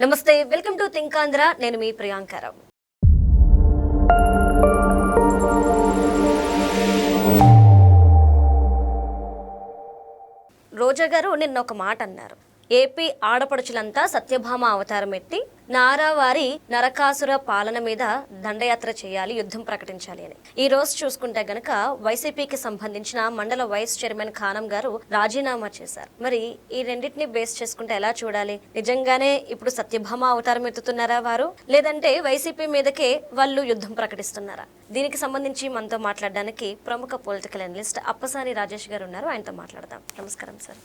నమస్తే, welcome to think Andhra. నేను మీ ప్రియాంకరావు. రోజా గారు నిన్న ఒక మాట అన్నారు. ఏపీ ఆడపడుచులంతా సత్యభామ అవతారం ఎత్తి నారావారి నరకాసుర పాలన మీద దండయాత్ర చేయాలి, యుద్ధం ప్రకటించాలి అని. ఈ రోజు చూసుకుంటే గనక వైసీపీకి సంబంధించిన మండల వైస్ చైర్మన్ ఖానం గారు రాజీనామా చేశారు. మరి ఈ రెండింటిని బేస్ చేసుకుంటే ఎలా చూడాలి? నిజంగానే ఇప్పుడు సత్యభామ అవతారం ఎత్తుతున్నారా వారు, లేదంటే వైసీపీ మీదకే వాళ్ళు యుద్ధం ప్రకటిస్తున్నారా? దీనికి సంబంధించి మనతో మాట్లాడడానికి ప్రముఖ పొలిటికల్ అనలిస్ట్ అప్పసాని రాజేష్ గారు ఉన్నారు. ఆయనతో మాట్లాడదాం. నమస్కారం సార్.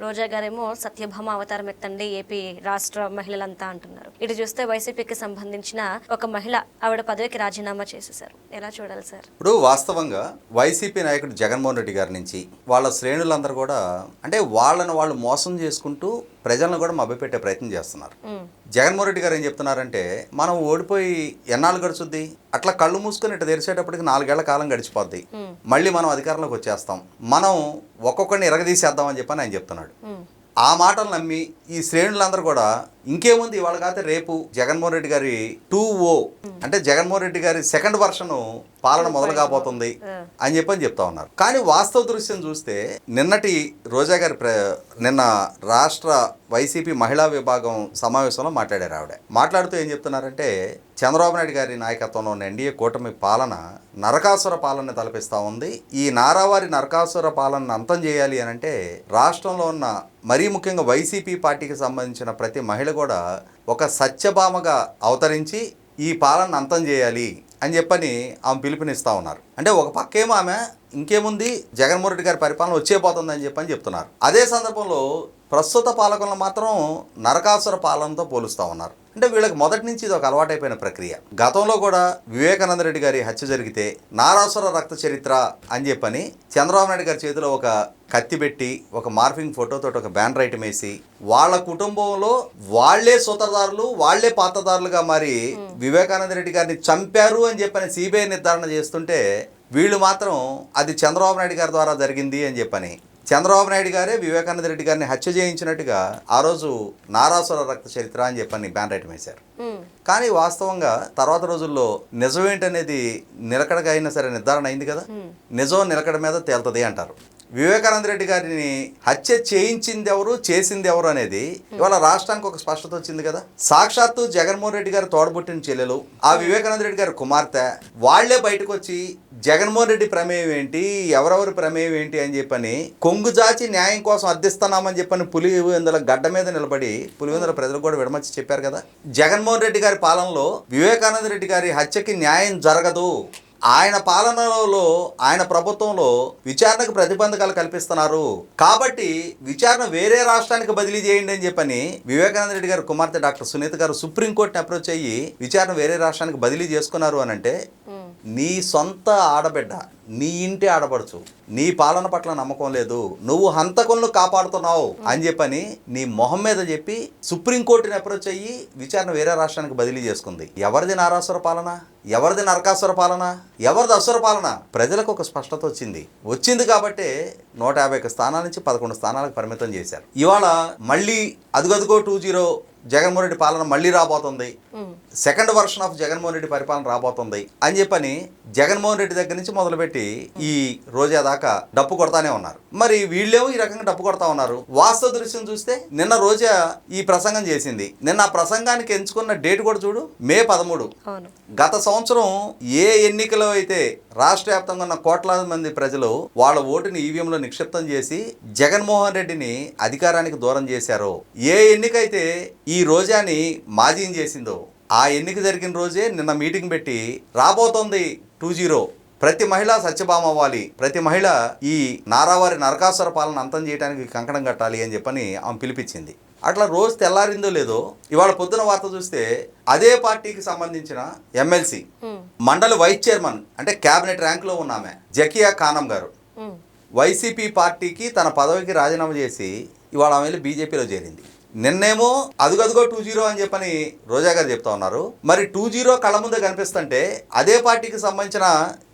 రోజా గారేమో సత్యభామ అవతారం ఎత్తండి ఏపీ రాష్ట్ర మహిళలంతా అంటున్నారు. ఇటు చూస్తే వైసీపీకి సంబంధించిన ఒక మహిళ ఆవిడ పదవికి రాజీనామా చేసేశారు. ఎలా చూడాలి సార్? ఇప్పుడు వాస్తవంగా వైసీపీ నాయకుడు జగన్మోహన్ రెడ్డి గారి నుంచి వాళ్ళ శ్రేణులందరూ కూడా అంటే వాళ్ళని వాళ్ళు మోసం చేసుకుంటూ ప్రజలను కూడా మభ్యపెట్టే ప్రయత్నం చేస్తున్నారు. జగన్మోహన్ రెడ్డి గారు ఏం చెప్తున్నారంటే, మనం ఓడిపోయి ఎన్నాళ్ళు గడుచుద్ది, అట్లా కళ్ళు మూసుకొని ఇట్లా తెరిచేటప్పటికి 4 ఏళ్ల కాలం గడిచిపోద్ది, మళ్ళీ మనం అధికారంలోకి వచ్చేస్తాం, మనం ఒక్కొక్కరిని ఎరగదీసేద్దాం అని చెప్పని ఆయన చెప్తున్నాడు. ఆ మాటలు నమ్మి ఈ శ్రేణులందరూ కూడా ఇంకేముంది ఇవాళ కాకపోతే రేపు జగన్మోహన్ రెడ్డి గారి 2O అంటే జగన్మోహన్ రెడ్డి గారి సెకండ్ వర్షన్ పాలన మొదలు కాబోతుంది అని చెప్పని చెప్తా ఉన్నారు. కానీ వాస్తవ దృశ్యం చూస్తే నిన్నటి రోజా గారి నిన్న రాష్ట్ర వైసీపీ మహిళా విభాగం సమావేశంలో మాట్లాడారు. ఆవిడ మాట్లాడుతూ ఏం చెప్తున్నారంటే, చంద్రబాబు నాయుడు గారి నాయకత్వంలో ఉన్న ఎన్డీఏ కూటమి పాలన నరకాసుర పాలన తలపిస్తూ ఉంది. ఈ నారావారి నరకాసుర పాలనను అంతం చేయాలి అని అంటే రాష్ట్రంలో ఉన్న మరీ ముఖ్యంగా వైసీపీ పార్టీకి సంబంధించిన ప్రతి మహిళ కూడా ఒక సత్యభామగా అవతరించి ఈ పాలన అంతం చేయాలి అని చెప్పని ఆమె పిలుపునిస్తూ ఉన్నారు. అంటే ఒక పక్కేమో ఆమె ఇంకేముంది జగన్మోహన్ రెడ్డి గారి పరిపాలన వచ్చేపోతుందని చెప్పని చెప్తున్నారు. అదే సందర్భంలో ప్రస్తుత పాలకులను మాత్రం నరకాసుర పాలనతో పోలుస్తూ ఉన్నారు. అంటే వీళ్ళకి మొదటి నుంచి ఇది ఒక అలవాటైపోయిన ప్రక్రియ. గతంలో కూడా వివేకానంద రెడ్డి గారి హత్య జరిగితే నారాసుర రక్త చరిత్ర అని చెప్పని చంద్రబాబు నాయుడు గారి చేతిలో ఒక కత్తి పెట్టి ఒక మార్ఫింగ్ ఫోటోతో ఒక బ్యానర్ ఐటమ్ వేసి వాళ్ళ కుటుంబంలో వాళ్లే సూత్రధారులు వాళ్లే పాత్రధారులుగా మారి వివేకానంద రెడ్డి గారిని చంపారు అని చెప్పని సిబిఐ నిర్ధారణ చేస్తుంటే వీళ్ళు మాత్రం అది చంద్రబాబు నాయుడు గారి ద్వారా జరిగింది అని చెప్పని చంద్రబాబు నాయుడు గారే వివేకానంద రెడ్డి గారిని హత్య చేయించినట్టుగా ఆ రోజు నారాసుర రక్త చరిత్ర అని చెప్పని బ్యాన్ రైట్ వేశారు. కానీ వాస్తవంగా తర్వాత రోజుల్లో నిజమేంటనేది నిలకడగా అయినా సరే నిర్ధారణ అయింది కదా. నిజం నిలకడ మీద తేలుతుంది అంటారు. వివేకానంద రెడ్డి గారిని హత్య చేయించింది ఎవరు, చేసింది ఎవరు అనేది ఇవాళ రాష్ట్రానికి ఒక స్పష్టత వచ్చింది కదా. సాక్షాత్తు జగన్మోహన్ రెడ్డి గారు తోడబుట్టిన చెల్లెలు, ఆ వివేకానంద రెడ్డి గారి కుమార్తె వాళ్లే బయటకు వచ్చి జగన్మోహన్ రెడ్డి ప్రమేయం ఏంటి, ఎవరెవరి ప్రమేయం ఏంటి అని చెప్పని కొంగుజాచి న్యాయం కోసం అర్థిస్తున్నామని చెప్పని పులివెందుల గడ్డ మీద నిలబడి పులివెందుల ప్రజలకు కూడా విడమర్చి చెప్పారు కదా. జగన్మోహన్ రెడ్డి గారి పాలనలో వివేకానంద రెడ్డి గారి హత్యకి న్యాయం జరగదు, ఆయన పాలనలో ఆయన ప్రభుత్వంలో విచారణకు ప్రతిబంధకాలు కల్పిస్తున్నారు, కాబట్టి విచారణ వేరే రాష్ట్రానికి బదిలీ చేయండి అని చెప్పని వివేకానంద రెడ్డి గారి కుమార్తె డాక్టర్ సునీత గారు సుప్రీంకోర్టుని అప్రోచ్ అయ్యి విచారణ వేరే రాష్ట్రానికి బదిలీ చేసుకున్నారు అని అంటే నీ సొంత ఆడబిడ్డ, నీ ఇంటి ఆడపడుచు, నీ పాలన పట్ల నమ్మకం లేదు, నువ్వు హంతకులను కాపాడుతున్నావు అని చెప్పని నీ మొహం మీద చెప్పి సుప్రీంకోర్టుని అప్రోచ్ అయ్యి విచారణ వేరే రాష్ట్రానికి బదిలీ చేసుకుంది. ఎవరిది నారాసుర పాలన, ఎవరిది నరకాసుర పాలన, ఎవరిది అసుర పాలన? ప్రజలకు ఒక స్పష్టత వచ్చింది కాబట్టి 150 స్థానాల నుంచి 11 స్థానాలకు పరిమితం చేశారు. ఇవాళ మళ్ళీ అదుగదుగో 2-0 జగన్మోహన్ రెడ్డి పాలన మళ్ళీ రాబోతుంది, second version of Jaganmohan Reddy పరిపాలన రాబోతుంది అని చెప్పని జగన్మోహన్ రెడ్డి దగ్గర నుంచి మొదలుపెట్టి ఈ రోజా దాకా డప్పు కొడతానే ఉన్నారు. మరి వీళ్ళేమో ఈ రకంగా డప్పు కొడతా ఉన్నారు. వాస్తవ దృశ్యం చూస్తే నిన్న రోజా ఈ ప్రసంగం చేసింది. నిన్న ఆ ప్రసంగానికి ఎంచుకున్న డేట్ కూడా చూడు, మే 13. గత సంవత్సరం ఏ ఎన్నికలో అయితే రాష్ట్ర వ్యాప్తంగా ఉన్న కోట్లాది మంది ప్రజలు వాళ్ళ ఓటుని ఈవీఎంలో నిక్షిప్తం చేసి జగన్మోహన్ రెడ్డిని అధికారానికి దూరం చేశారో, ఏ ఎన్నికైతే ఈ రోజాని మాజీని చేసిందో, ఆ ఎన్నిక జరిగిన రోజే నిన్న మీటింగ్ పెట్టి రాబోతోంది 2-0, ప్రతి మహిళ సత్యభామ అవ్వాలి, ప్రతి మహిళ ఈ నారావారి నరకాసుర పాలన అంతం చేయడానికి కంకణం కట్టాలి అని చెప్పని ఆమె పిలిపించింది. అట్లా రోజు తెల్లారిందో లేదో ఇవాళ పొద్దున వార్త చూస్తే అదే పార్టీకి సంబంధించిన ఎమ్మెల్సీ మండలి వైస్ చైర్మన్ అంటే క్యాబినెట్ ర్యాంకులో ఉన్న ఆమె జకియా ఖానం గారు వైసీపీ పార్టీకి తన పదవికి రాజీనామా చేసి ఇవాళ ఆమె బీజేపీలో చేరింది. నిన్నేమో అదుగదుగో 2-0 అని చెప్పని రోజా గారు చెప్తా ఉన్నారు. మరి 2-0 కళ్ళ ముందే కనిపిస్తుంటే అదే పార్టీకి సంబంధించిన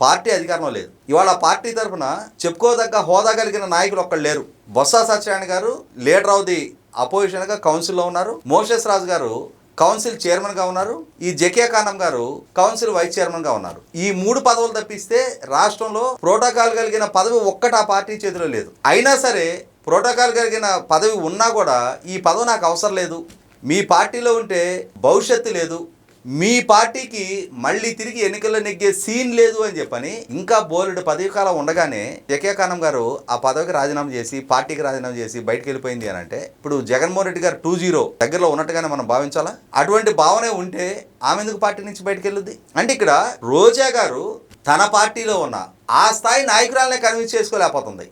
పార్టీ అధికారంలో లేదు. ఇవాళ పార్టీ తరఫున చెప్పుకోదగ్గ హోదా కలిగిన నాయకులు ఒక్కళ్ళు లేరు. బొత్స సత్యనారాయణ గారు లీడర్ ఆఫ్ ది అపోజిషన్గా కౌన్సిల్లో ఉన్నారు. మోషస్ రాజు గారు కౌన్సిల్ చైర్మన్గా ఉన్నారు. ఈ జకియా ఖానం గారు కౌన్సిల్ వైస్ చైర్మన్గా ఉన్నారు. ఈ 3 పదవులు తప్పిస్తే రాష్ట్రంలో ప్రోటోకాల్ కలిగిన పదవి ఒక్కటి ఆ పార్టీ చేతిలో లేదు. అయినా సరే ప్రోటోకాల్ కలిగిన పదవి ఉన్నా కూడా ఈ పదవి నాకు అవసరం లేదు, మీ పార్టీలో ఉంటే భవిష్యత్తు లేదు, మీ పార్టీకి మళ్ళీ తిరిగి ఎన్నికల్లో నెగ్గే సీన్ లేదు అని చెప్పని ఇంకా బోలెడు పదవి కాలం ఉండగానే జకియా ఖానం గారు ఆ పదవికి రాజీనామా చేసి పార్టీకి రాజీనామా చేసి బయటకు వెళ్ళిపోయింది అని అంటే ఇప్పుడు జగన్మోహన్ రెడ్డి గారు 2-0 దగ్గరలో ఉన్నట్టుగానే మనం భావించాలా? అటువంటి భావనే ఉంటే ఆమె ఎందుకు పార్టీ నుంచి బయటకు వెళ్ళుద్ది? అంటే ఇక్కడ రోజా గారు తన పార్టీలో ఉన్న ఆ స్థాయి నాయకురాలనే కన్విన్స్ చేసుకోలేకపోతుంది.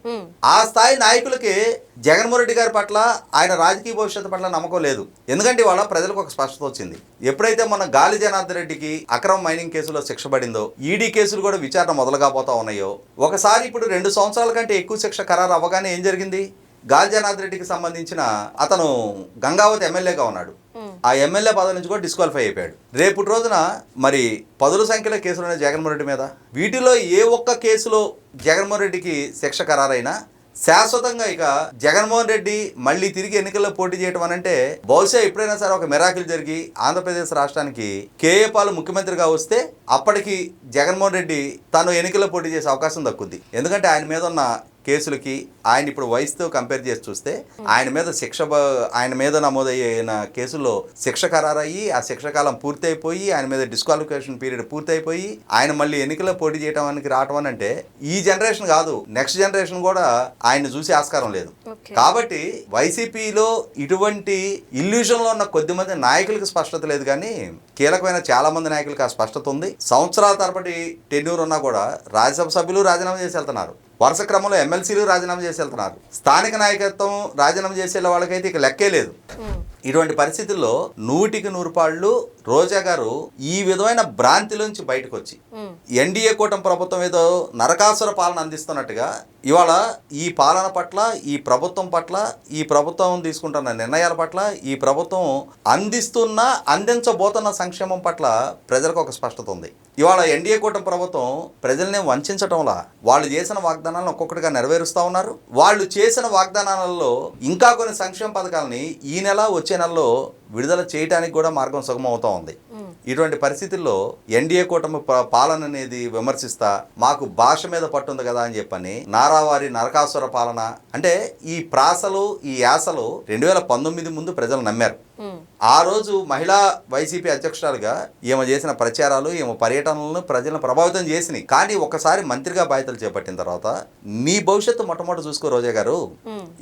ఆ స్థాయి నాయకులకి జగన్మోహన్ రెడ్డి గారి పట్ల ఆయన రాజకీయ భవిష్యత్తు పట్ల నమ్మకం లేదు. ఎందుకంటే ఇవాళ ప్రజలకు ఒక స్పష్టత వచ్చింది. ఎప్పుడైతే మన గాలి జనార్దన్ రెడ్డికి అక్రమ మైనింగ్ కేసులో శిక్ష పడిందో, ఈడీ కేసులు కూడా విచారణ మొదలు కాబోతా ఉన్నాయో, ఒకసారి ఇప్పుడు 2 సంవత్సరాల కంటే ఎక్కువ శిక్ష ఖరారు అవ్వగానే ఏం జరిగింది? గాలి జనార్దన్ రెడ్డికి సంబంధించిన అతను గంగావతి ఎమ్మెల్యేగా ఉన్నాడు. ఆ ఎమ్మెల్యే పదవి నుంచి కూడా డిస్క్వాలిఫై అయిపోయాడు. రేపటి రోజున మరి 10ల సంఖ్యలో కేసులు ఉన్నాయి జగన్మోహన్ రెడ్డి మీద. వీటిలో ఏ ఒక్క కేసులో జగన్మోహన్ రెడ్డికి శిక్ష ఖరారైనా శాశ్వతంగా ఇక జగన్మోహన్ రెడ్డి మళ్ళీ తిరిగి ఎన్నికల్లో పోటీ చేయడం అనంటే బహుశా ఎప్పుడైనా సరే ఒక మిరాకిల్ జరిగి ఆంధ్రప్రదేశ్ రాష్ట్రానికి కేఏ పాల్ ముఖ్యమంత్రిగా వస్తే అప్పటికి జగన్మోహన్ రెడ్డి తాను ఎన్నికల్లో పోటీ చేసే అవకాశం దక్కుద్ది. ఎందుకంటే ఆయన మీద ఉన్న కేసులకి ఆయన ఇప్పుడు వయసుతో కంపేర్ చేసి చూస్తే ఆయన మీద నమోదైన కేసుల్లో శిక్ష ఖరారయ్యి ఆ శిక్ష కాలం పూర్తయిపోయి ఆయన మీద డిస్క్వాలిఫికేషన్ పీరియడ్ పూర్తయిపోయి ఆయన మళ్ళీ ఎన్నికల్లో పోటీ చేయడానికి రావటం అంటే ఈ జనరేషన్ కాదు, నెక్స్ట్ జనరేషన్ కూడా ఆయన చూసే ఆస్కారం లేదు. కాబట్టి వైసీపీలో ఇటువంటి ఇల్యూషన్లో ఉన్న కొద్దిమంది నాయకులకు స్పష్టత లేదు, కానీ కీలకమైన చాలా మంది నాయకులకు ఆ స్పష్టత ఉంది. సంవత్సరాల తరబడి టెన్యూర్ ఉన్నా కూడా రాజ్యసభ సభ్యులు రాజీనామా చేసి వెళ్తున్నారు, వరుస క్రమంలో ఎమ్మెల్సీలు రాజీనామా చేసి వెళ్తున్నారు, స్థానిక నాయకత్వం రాజీనామా చేసే వాళ్ళకైతే ఇక లెక్కే లేదు. ఇటువంటి పరిస్థితుల్లో 100% రోజా గారు ఈ విధమైన భ్రాంతిలోంచి బయటకు వచ్చి ఎన్డీఏ కూటమి ప్రభుత్వం ఏదో నరకాసుర పాలన అందిస్తున్నట్టుగా ఇవాళ ఈ పాలన పట్ల, ఈ ప్రభుత్వం పట్ల, ఈ ప్రభుత్వం తీసుకుంటున్న నిర్ణయాల పట్ల, ఈ ప్రభుత్వం అందించబోతున్న సంక్షేమం పట్ల ప్రజలకు ఒక స్పష్టత ఉంది. ఇవాళ ఎన్డీఏ కూటమి ప్రభుత్వం ప్రజల్ని వంచడంలా వాళ్ళు చేసిన వాగ్దానాలను ఒక్కొక్కటిగా నెరవేరుస్తూ ఉన్నారు. వాళ్ళు చేసిన వాగ్దానాలలో ఇంకా కొన్ని సంక్షేమ పథకాలని ఈ నెల వచ్చే నెలలో విడుదల చేయడానికి కూడా మార్గం సుగమం అవుతా ఉంది. ఇటువంటి పరిస్థితుల్లో ఎన్డీఏ కూటమి పాలన అనేది విమర్శిస్తా మాకు భాష మీద పట్టుంది కదా అని చెప్పని నారావారి నరకాసుర పాలన అంటే ఈ ప్రాసలు, ఈ యాసలు 2019 ముందు ప్రజలు నమ్మారు. ఆ రోజు మహిళా వైసీపీ అధ్యక్షురాలుగా ఈమె చేసిన ప్రచారాలు, ఈమె పర్యటనలను ప్రజలను ప్రభావితం చేసినాయి. కానీ ఒకసారి మంత్రిగా బాధ్యతలు చేపట్టిన తర్వాత నీ భవిష్యత్తు మొట్టమొదటి చూసుకో రోజా గారు.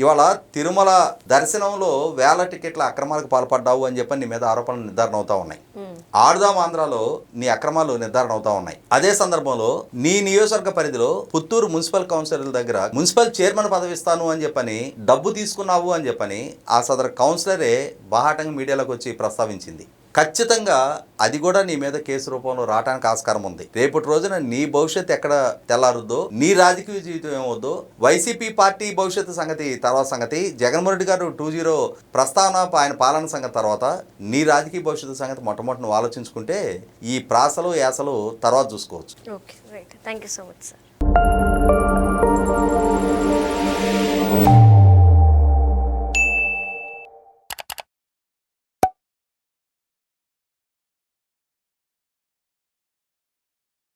ఇవాళ తిరుమల దర్శనంలో వేల టికెట్ల అక్రమాలకు పాల్పడ్డావు అని చెప్పని నీ మీద ఆరోపణలు నిర్ధారణ అవుతా ఉన్నాయి. ఆడుదాం ఆంధ్రాలో నీ అక్రమాలు నిర్ధారణ అవుతా ఉన్నాయి. అదే సందర్భంలో నీ నియోజకవర్గ పరిధిలో పుత్తూరు మున్సిపల్ కౌన్సిలర్ దగ్గర మున్సిపల్ చైర్మన్ పదవి ఇస్తాను అని చెప్పని డబ్బు తీసుకున్నావు అని చెప్పని ఆ సదరు కౌన్సిలరే బాహాటంగా మీడియాలోకి వచ్చి ప్రస్తావించింది. ఖచ్చితంగా అది కూడా నీ మీద కేసు రూపంలో రావడానికి ఆస్కారం ఉంది. రేపటి రోజున నీ భవిష్యత్తు ఎక్కడ తెల్లారుద్దో, నీ రాజకీయ జీవితం ఏమవుద్దో, వైసీపీ పార్టీ భవిష్యత్తు సంగతి తర్వాత సంగతి, జగన్మోహన్ రెడ్డి గారు 2-0 ప్రస్తావన ఆయన పాలన సంగతి తర్వాత నీ రాజకీయ భవిష్యత్తు సంగతి మొట్టమొదటి నువ్వు ఆలోచించుకుంటే ఈ ప్రాసలు యాసలు తర్వాత చూసుకోవచ్చు. Okay, right. Thank you so much sir.